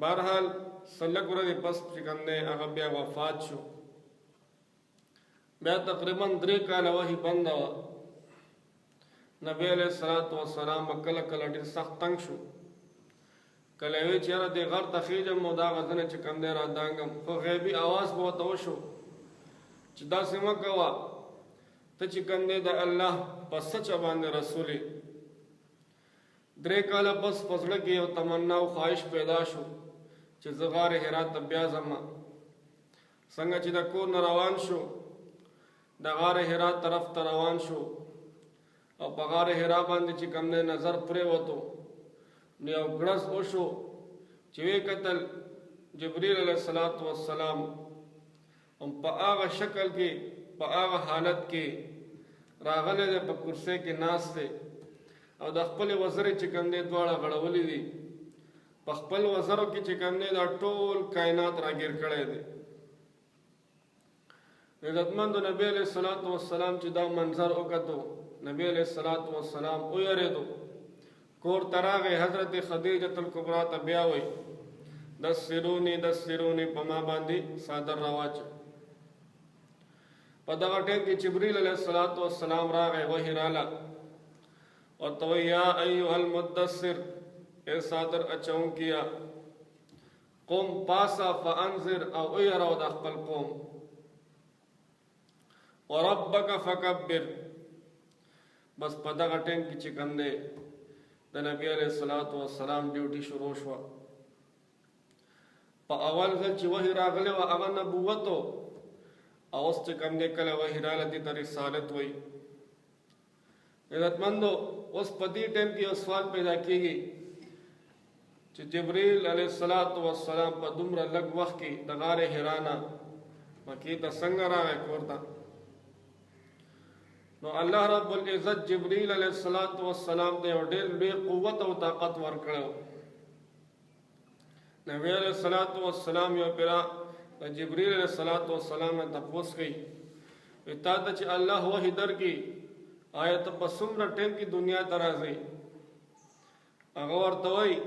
بہرحال سلک ورځې پس چې کوم دی هغه بیا وفات شو. بیا تقریبا 3 کاله وحی بنده وه. نبی علیہ الصلوۃ والسلام کله کله ډېر سخت تنګ شو. کله وی چې یاره دې غر ته خېږم نو دا غزنه چې کوم دی را دانګم، خو غیبي اواز به ورته وشو چې داسې مه کوه، ته چې کوم دی د الله په سچ باندې رسول یې. 3 کاله پس په زړه کې یو تمنا او خواهش پیدا شو چې زه غار حرا ته بیا ځم. څنګه چې د کور نه روان شو د غار حرا طرف ته روان شو او په غار حرا باندې چې کوم دی نظر پرېوتو نو یو ګړز وشو چې ویې کتل جبریل علیه السلام هم په هغه شکل کې په هغه حالت کې راغلی دی، په کرسۍ کې ناست دی او د خپلې وزرې چې کوم دی دواړه غړولې دي. په خپل وزرو کې چې کوم دی دا ټول کائنات راګیر کړی دی. عزتمندو نبی علیه السلام چې دا منظر وکتو، نبی علیہ الصلوۃ والسلام ویریدو، کور تراغی حضرت خدیجۃ الکبریٰ ته بیا وی دسرونی په ما باندې صادر راواچ. په دغه ټیم کې جبریل علیہ الصلوۃ والسلام راغی، وحی راله او تو یا ایها المدثر، اے صادر اچون کیا، قوم پاسا فانذر او ایرو د خپل قوم، وربک فکبر. بس په دغه ټیم کې چې کوم دی د نبی علیہ الصلوۃ والسلام ډیوټي شروع شوه. په اول ځل چې وحی راغلی و هغه نبوت و، او اوس چې کوم دی کله وحی راغله دې ته رسالت وایي. عزتمندو اوس په دې ټیم کې یو سوال پیدا کېږي چې جبریل علیہ الصلوۃ والسلام په دومره لږ وخت کې د غار حرا نه مکې ته څنګه راغی کور ته؟ نو الله رب العزت جبریل علیہ الصلوۃ والسلام ته یو ډېر لوی قوت او طاقت ورکړی. نبی علیہ الصلوۃ والسلام یو پیرا جبریل علیہ الصلوۃ والسلام نه تپوس کوي، تا ته چې الله وحی درکړي آیا ته په څومره ټیم کې دنیا ته راځې؟ هغه ورته وایي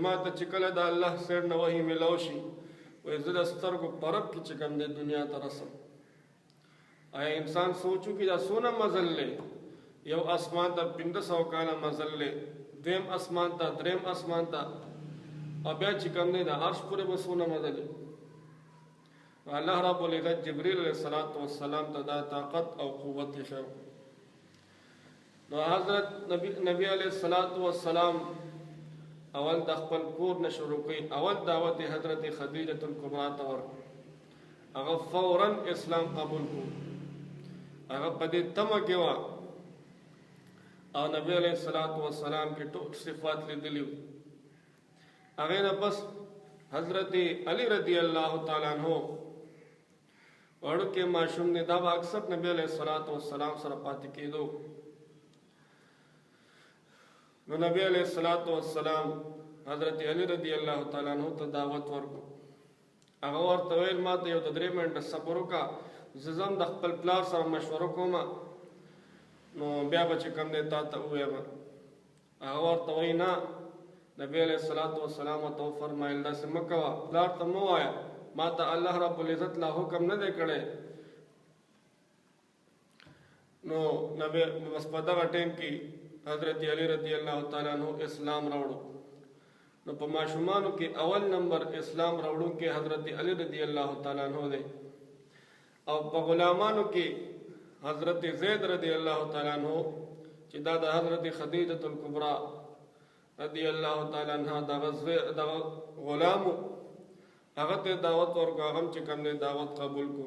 ما ته چې کله د الله سیډ نه وحی میلاو شي وایي زه د سترګو په رپ کې چې کوم دی دنیا ته رسم. آیا انسان سوچو کہ دا سونا مزل لے، یو اسمان تا 1500 کالا مزل لے، دویم اسمان تا دریم اسمان تا اور بیا چکم نے دا عرش پورے بسونا مزل لے. اللہ رب العزت جبریل علیہ السلام تا دا طاقت او قوت خیر. نو حضرت نبی علیہ السلام اول دا خپل کور نه شروع کړي، اول دعوت حضرت خدیجۃ الکبریٰ ته ورکړ. هغه فوراً اسلام قبول کړ. هغه په دې تمه کې وه او نبی علیہ السلام کې ټول صفات لیدلي وو. هغې نه پس حضرت علی رضی اللہ تعالیٰ عنہ وړوکی ماشوم دی، دا به اکثر نبی علیہ السلام سره پاتې کېدو. نو نبی علیہ السلام حضرت علی رضی اللہ تعالیٰ عنہ ته دعوت ورکړو. هغه ورته ویل ما ته یو د 3 منټه صبر وکړه، زه ځم د خپل پلار سره مشوره کوم نو بیا به چې کوم دی تا ته ووایم. هغه ورته وایي نه، نبی علیہ السلام ورته وفرمایل داسې مه کوه، پلار ته مه وایه، ما ته الله رب العزت لا حکم نه دی کړی. نو بس په دغه ټیم کې حضرت علی رضی اللہ تعالیٰ عنہ اسلام راوړو. نو په ماشومانو کې اول نمبر اسلام راوړونکی حضرت علی رضی اللہ تعالیٰ عنہ دی، او په غلامانو کې حضرت زید رضی اللہ تعالیٰ عنہ چې دا د حضرت خدیجۃ الکبریٰ رضی اللہ تعالیٰ عنہ د غلامو، هغه ته دعوت ورکړو، هغه هم چې کوم دی دعوت قبول کو.